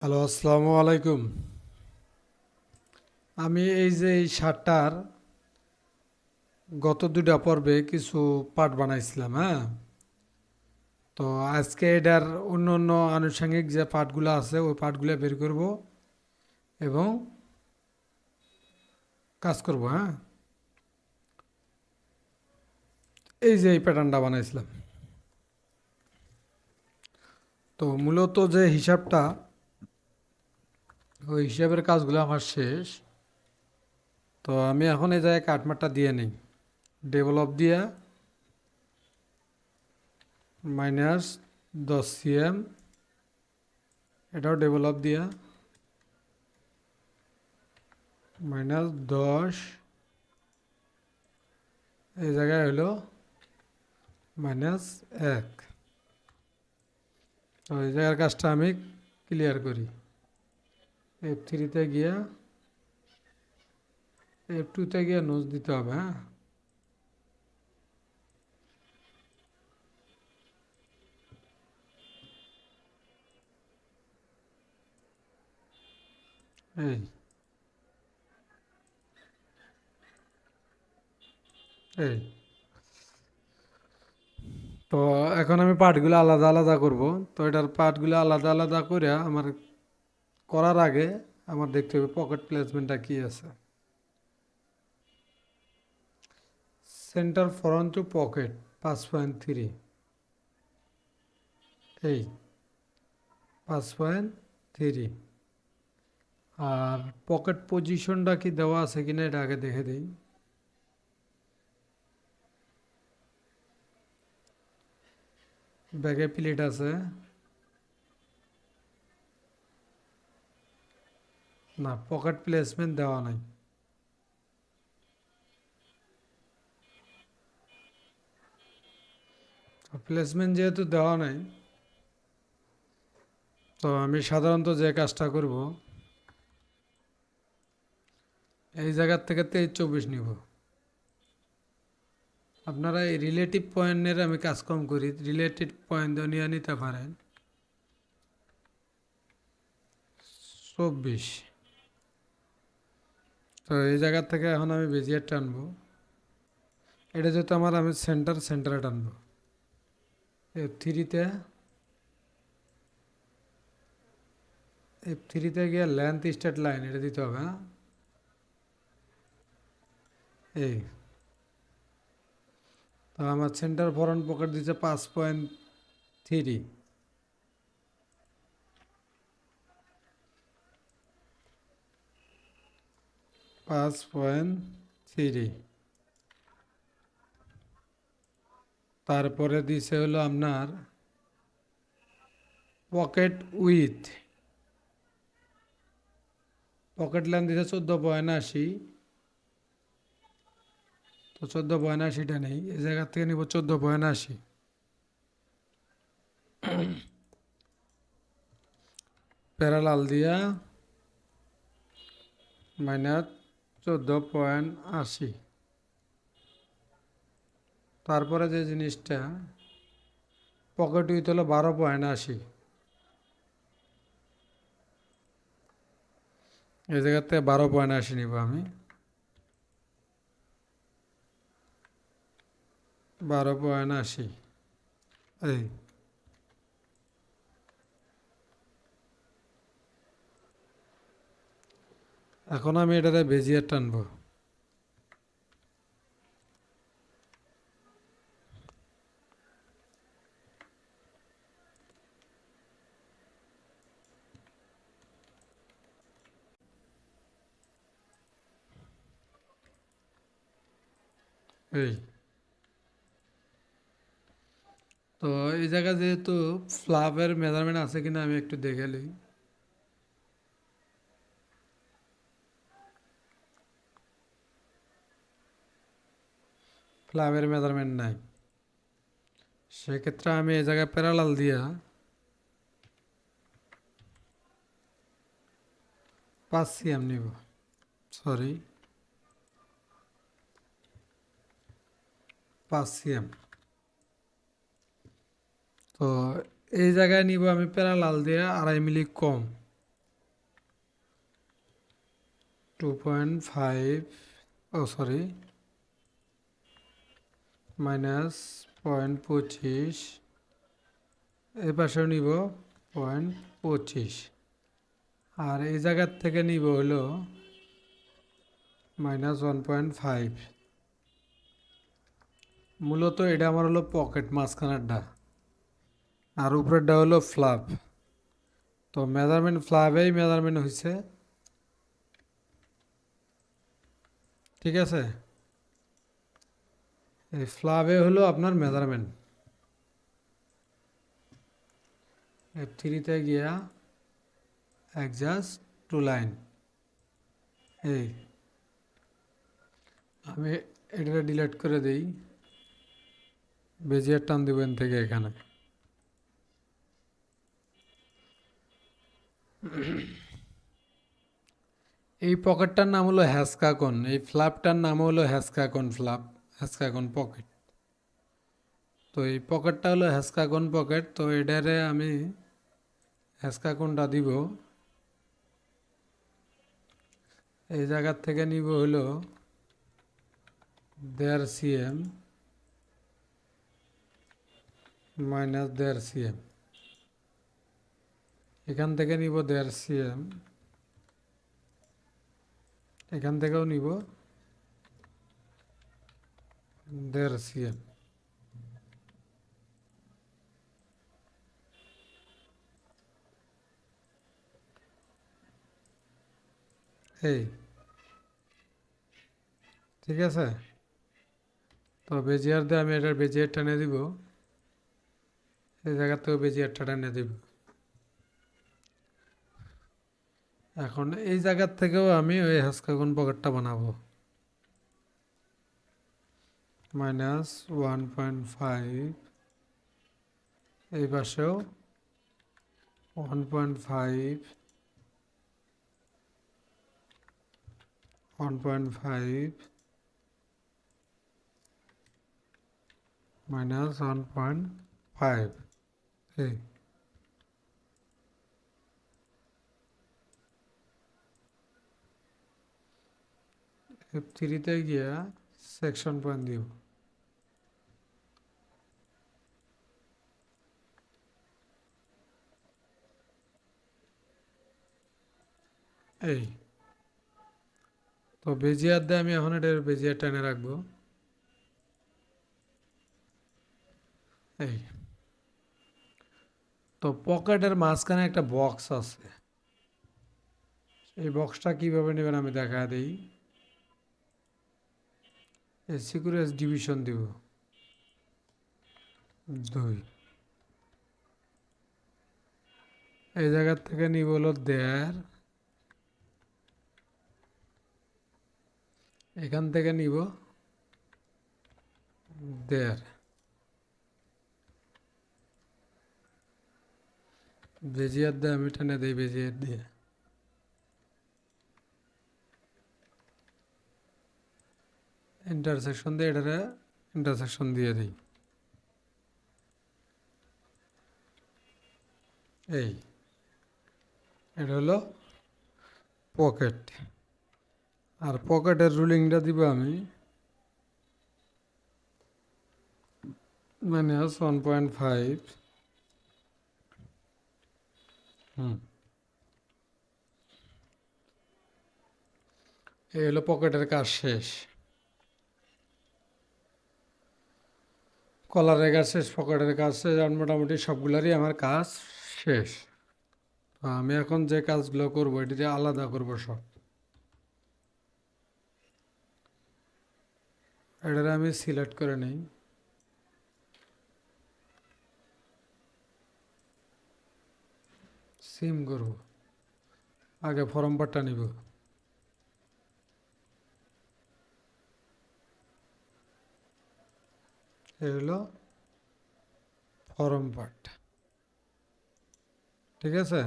Hello, আসসালামু আলাইকুম। আমি এই যে এই শার্টটার গত দুটা পর্বে কিছু পার্ট বানাইছিলাম, হ্যাঁ। তো আজকে এটার অন্য অন্য আনুষঙ্গিক যে পার্টগুলো আছে ওই পার্টগুলো বের করব এবং কাজ করব, হ্যাঁ। এই যে এই প্যাটার্নটা বানাইছিলাম। তো মূলত যে হিসাবটা, ওই হিসাবের কাজগুলো আমার শেষ। তো আমি এখন এই জায়গায় কাটমারটা দিয়ে নিই, ডেভেলপ দিয়া -10 cm, এটাও ডেভেলপ দিয়া -10, এই জায়গায় হলো -1। তো এই জায়গার কাজটা আমি ক্লিয়ার করি। F3-তে গিয়া F2-তে গিয়ে নোজ দিতে হবে, হ্যাঁ। এই এই তো এখন আমি পার্টগুলো আলাদা আলাদা করব। তো এটার পার্টগুলো আলাদা আলাদা করে আমার করার আগে আমার দেখতে হবে পকেট প্লেসমেন্টটা কি আছে। সেন্টার ফ্রন্ট টু পকেট 5.3, এই 5.3। আর পকেট পজিশনটা কি দেওয়া আছে কিনা এটা আগে দেখে দিই। ব্যাগে প্লেট আছে না, পকেট প্লেসমেন্ট দেওয়া নাই। প্লেসমেন্ট যেহেতু দেওয়া নাই, তো আমি সাধারণত যে কাজটা করব, এই জায়গার থেকে 23-24 নিব। আপনারা এই রিলেটিভ পয়েন্টের আমি কাজ কম করি, রিলেটিভ পয়েন্ট নিয়ে নিতে পারেন 24। তো এই জায়গার থেকে এখন আমি বেজিয়ে টানবো। এটা যেহেতু আমি সেন্টারে টানবো। F3-তে F3-তে গিয়ে লেন্থ স্টার্ট লাইন এটা দিতে হবে, হ্যাঁ। এই তো আমার সেন্টার ফরন্ট পকেট দিচ্ছে 5.3, 5.3। তারপরে দিছে হলো আপনার পকেট উইথ, পকেট লেন্থ দিছে 14.80। তো 14.80টা নেই, এই জায়গার থেকে নিব 14.80। প্যারালাল দিয়া -14.80। তারপরে যে জিনিসটা পকেট উইথ হলো 12.80, এই জায়গার থেকে 12.80 নিব আমি। 12.80, এই এখন আমি এটাতে বেজিয়ে টানবো। এই তো এই জায়গা যেহেতু ফ্লাভের মেজারমেন্ট আছে কিনা আমি একটু দেখে নিই। ফ্লাভের মেজারমেন্ট নাই, সেক্ষেত্রে আমি এই জায়গায় প্যারালাল দিয়া 5 cm নিব, সরি 5 cm। তো এই জায়গায় নিব আমি প্যারালাল দিয়ে 2.5 মিলি কম, 2.5 সরি মাইনাস 0.25 এই পাশেও নিব 0.25 আর এই জায়গার থেকে নিব হলো -1.5 মূলত এটা আমার হলো পকেট মাঝখানেরটা আর উপরেরটা হলো ফ্ল্যাপ তো মেজারমেন্ট ফ্ল্যাপেই মেজারমেন্ট হয়েছে ঠিক আছে এই ফ্ল্যাপে হলো আপনার মেজারমেন্ট F3 গিয়া অ্যাডজাস্ট টু লাইন এই আমি এটা ডিলিট করে দিই বেজিয়ার টান দিবেন থেকে এখানে এই পকেটটার নাম হলো হ্যাসকাকন এই ফ্ল্যাপটার নাম হলো হ্যাসকাকন ফ্ল্যাপ হ্যাসকাকন পকেট তো এই পকেটটা হলো হ্যাসকাকন পকেট তো এটারে আমি হ্যাসকাকনটা দিব এই জায়গার থেকে নিব হলো 1.5 cm মাইনাস 1.5 cm এখান থেকে নিব 1.5 cm এখান থেকেও নিব 1.5 cm এই ঠিক আছে তো বেজিয়ার দিয়ে আমি এটার বেজিয়ার টেনে দিব এই জায়গা থেকেও বেজিয়ারটা টেনে দিব এখন এই জায়গার থেকেও আমি ওই হ্যাসকাকন পকেটটা বানাবো -1.5 এই পাশেও 1.5 1.5 মাইনাস 1.5 এই F3 গিয়া সেকশন পয়েন্ট দিব এই তো বেজিয়ার দিয়ে আমি এখন এটার বেজিয়ার টেনে রাখবো এই তো পকেটের মাঝখানে একটা বক্স আছে এই বক্সটা কিভাবে নেবেন আমি দেখা দিই সিকিউরেন্স ডিভিশন দিব 2 এই জায়গার থেকে নিব হলো 1.5 এখান থেকে নিব 1.5 বেজিয়ার দিয়ে আমি টেনে দিই বেজিয়ার দিয়ে ইন্টারসেকশন দিয়ে এটারে ইন্টারসেকশন দিয়ে দিই এই এটা হলো পকেট আর পকেটের রুলিংটা দিব আমি -1.5 এই হলো পকেটের কাজ শেষ কলারের কাজ শেষ পকেটের কাজ শেষ আর মোটামুটি সবগুলারই আমার কাজ শেষ তো আমি এখন যে কাজগুলো করবো এটিতে আলাদা করবো সব এটা আমি সিলেক্ট করে নিই সিম করব আগে ফর্ম পার্টটা নিব এই হলো ফর্ম পার্ট ঠিক আছে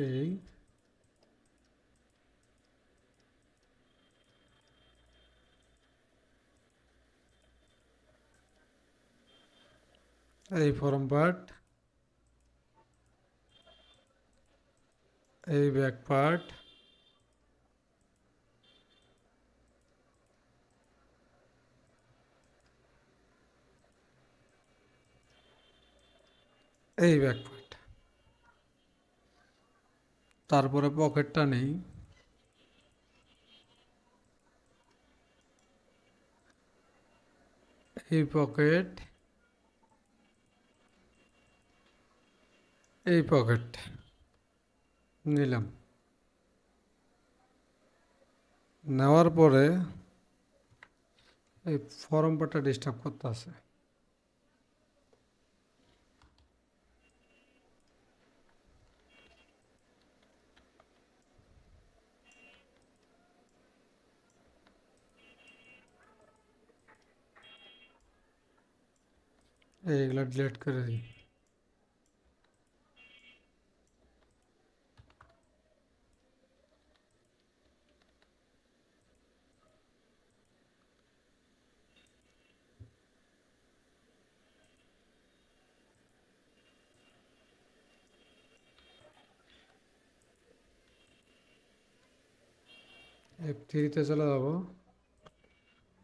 এই এই ফরম পার্ট, এই ব্যাক পার্ট, এই ব্যাক পার্ট। তারপরে পকেটটা নেই, এই পকেট, এই পকেট নিলাম। নেওয়ার পরে এই ফরম পার্টটা ডিস্টার্ব করতে আছে। এইগুলো ডিলিট করে দিই। F3-তে চলে যাবো,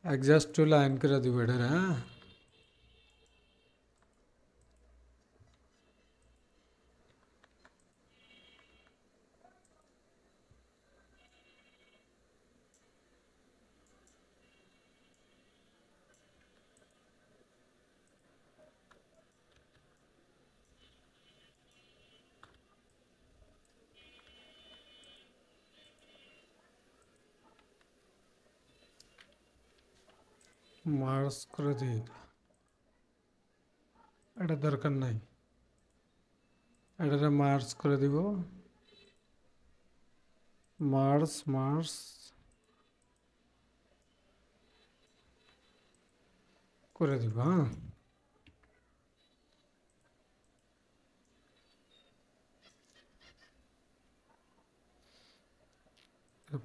অ্যাডজাস্ট টু লাইন করে দিব এটা। হ্যাঁ, মার্জ করে দিই, এটা দরকার নাই, এটা মার্জ করে দিব। মার্জ মার্জ করে দিব। হ্যাঁ,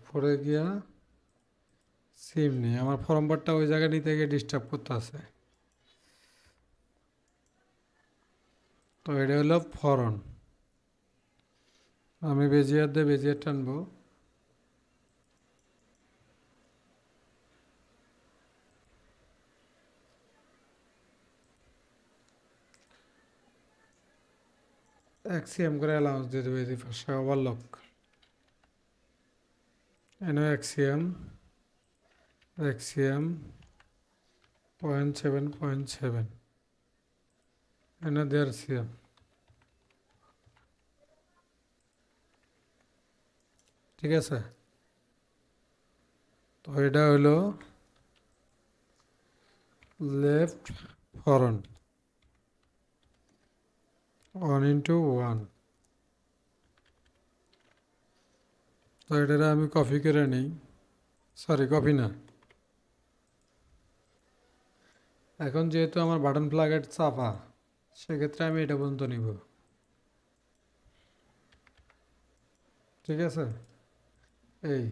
পরে গিয়া সিম নেই, আমার ফর্ম পার্টটা ওই জায়গায় নিতে গিয়ে ডিস্টার্ব করতে আছে। তো এটা হলো ফরন, আমি বেজিয়ার দিয়ে বেজিয়ার টানবো। এক্সিএম করে অ্যালাউন্স দিয়ে দেবো এই পাশে ওভারলক, এনে এক্সিএম, এক্সিএম 0.7.7, এনে দেড় সিএম। ঠিক আছে, তো এটা হলো লেফট ফরন 1:1। তো এটা আমি কপি করে নিই, সরি কপি না, এখন যেহেতু আমার বাটন প্লাগের চাপা, সেক্ষেত্রে আমি এটা পর্যন্ত নিব। ঠিক আছে, এই